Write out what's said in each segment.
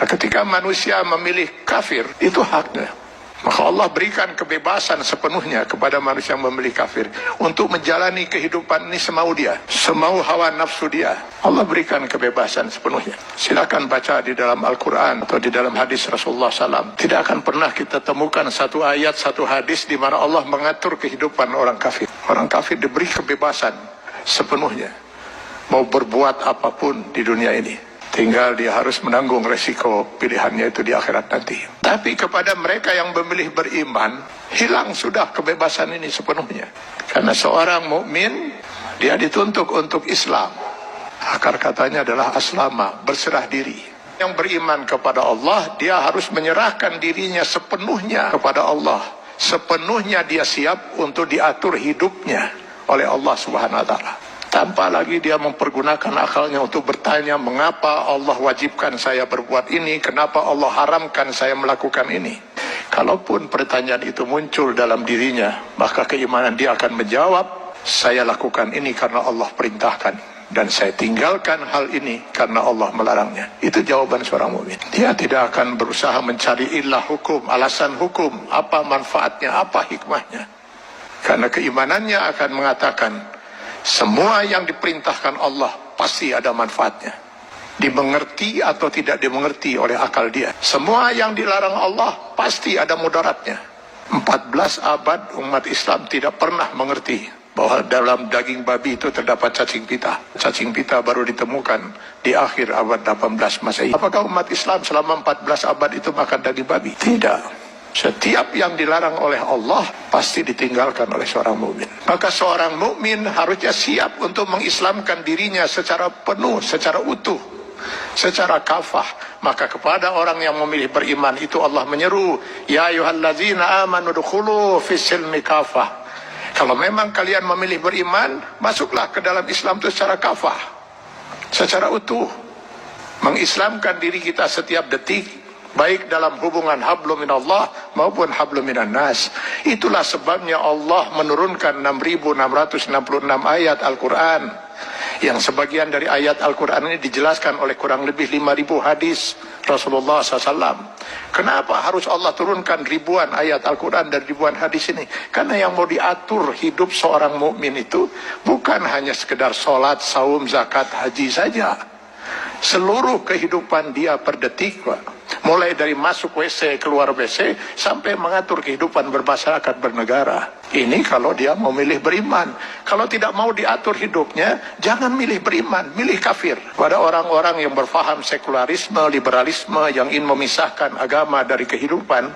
Nah, ketika manusia memilih kafir, itu haknya. Maka Allah berikan kebebasan sepenuhnya kepada manusia yang memilih kafir untuk menjalani kehidupan ini semau dia, semau hawa nafsu dia. Allah berikan kebebasan sepenuhnya. Silakan baca di dalam Al-Quran atau di dalam hadis Rasulullah SAW. Tidak akan pernah kita temukan satu ayat, satu hadis di mana Allah mengatur kehidupan orang kafir. Orang kafir diberi kebebasan sepenuhnya, mau berbuat apapun di dunia ini. Tinggal dia harus menanggung resiko pilihannya itu di akhirat nanti. Tapi kepada mereka yang memilih beriman, hilang sudah kebebasan ini sepenuhnya. Karena seorang mukmin dia dituntut untuk Islam. Akar katanya adalah aslama, berserah diri. Yang beriman kepada Allah, dia harus menyerahkan dirinya sepenuhnya kepada Allah. Sepenuhnya dia siap untuk diatur hidupnya oleh Allah Subhanahu wa Ta'ala. Tanpa lagi dia mempergunakan akalnya untuk bertanya, mengapa Allah wajibkan saya berbuat ini, kenapa Allah haramkan saya melakukan ini. Kalaupun pertanyaan itu muncul dalam dirinya, maka keimanan dia akan menjawab, saya lakukan ini karena Allah perintahkan, dan saya tinggalkan hal ini karena Allah melarangnya. Itu jawaban seorang mukmin. Dia tidak akan berusaha mencari ilah hukum, alasan hukum, apa manfaatnya, apa hikmahnya. Karena keimanannya akan mengatakan, semua yang diperintahkan Allah pasti ada manfaatnya, dimengerti atau tidak dimengerti oleh akal dia. Semua yang dilarang Allah pasti ada mudaratnya. 14 abad umat Islam tidak pernah mengerti bahwa dalam daging babi itu terdapat cacing pita. Cacing pita baru ditemukan di akhir abad 18 Masehi. Apakah umat Islam selama 14 abad itu makan daging babi? Tidak. Setiap yang dilarang oleh Allah pasti ditinggalkan oleh seorang mukmin. Maka seorang mukmin harusnya siap untuk mengislamkan dirinya secara penuh, secara utuh, secara kafah. Maka kepada orang yang memilih beriman itu Allah menyeru, ya ayyuhallazina amanu dukhulu fis-silmi kafah. Kalau memang kalian memilih beriman, masuklah ke dalam Islam itu secara kafah, secara utuh. Mengislamkan diri kita setiap detik, baik dalam hubungan hablum minallah maupun hablum minan nas. Itulah sebabnya Allah menurunkan 6.666 ayat Al-Quran, yang sebagian dari ayat Al-Quran ini dijelaskan oleh kurang lebih 5.000 hadis Rasulullah SAW. Kenapa harus Allah turunkan ribuan ayat Al-Quran dan ribuan hadis ini? Karena yang mau diatur hidup seorang mukmin itu bukan hanya sekedar sholat, saum, zakat, haji saja. Seluruh kehidupan dia per detik, Pak. Mulai dari masuk WC, keluar WC, sampai mengatur kehidupan bermasyarakat, bernegara. Ini kalau dia mau milih beriman. Kalau tidak mau diatur hidupnya, jangan milih beriman, milih kafir. Pada orang-orang yang berfaham sekularisme, liberalisme, yang ingin memisahkan agama dari kehidupan,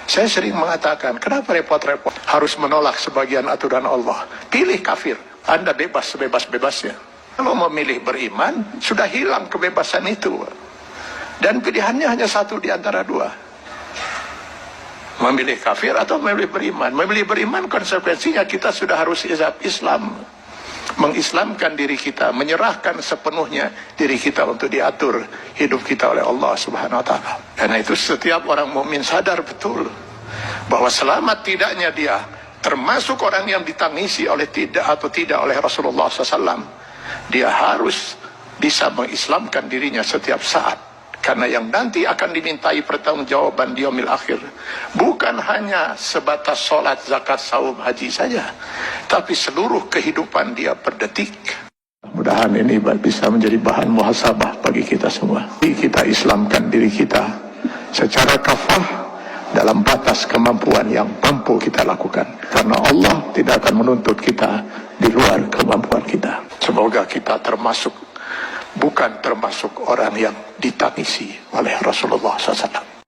saya sering mengatakan, kenapa repot-repot harus menolak sebagian aturan Allah? Pilih kafir, Anda bebas sebebas-bebasnya. Kalau memilih beriman, sudah hilang kebebasan itu. Dan pilihannya hanya satu di antara dua. Memilih kafir atau memilih beriman. Memilih beriman konsekuensinya kita sudah harus Islam. Mengislamkan diri kita, menyerahkan sepenuhnya diri kita untuk diatur hidup kita oleh Allah Subhanahu wa Ta'ala. Karena itu setiap orang mukmin sadar betul bahwa selamat tidaknya dia termasuk orang yang ditangisi oleh tidak oleh Rasulullah SAW. Dia harus bisa mengislamkan dirinya setiap saat. Karena yang nanti akan dimintai pertanggungjawaban di yaumil akhir bukan hanya sebatas sholat, zakat, saum, haji saja, tapi seluruh kehidupan dia per detik. Mudah-mudahan ini bisa menjadi bahan muhasabah bagi kita semua. Kita islamkan diri kita secara kafah dalam batas kemampuan yang mampu kita lakukan. Karena Allah tidak akan menuntut kita di luar kemampuan kita. Semoga kita bukan termasuk orang yang ditangisi oleh Rasulullah SAW.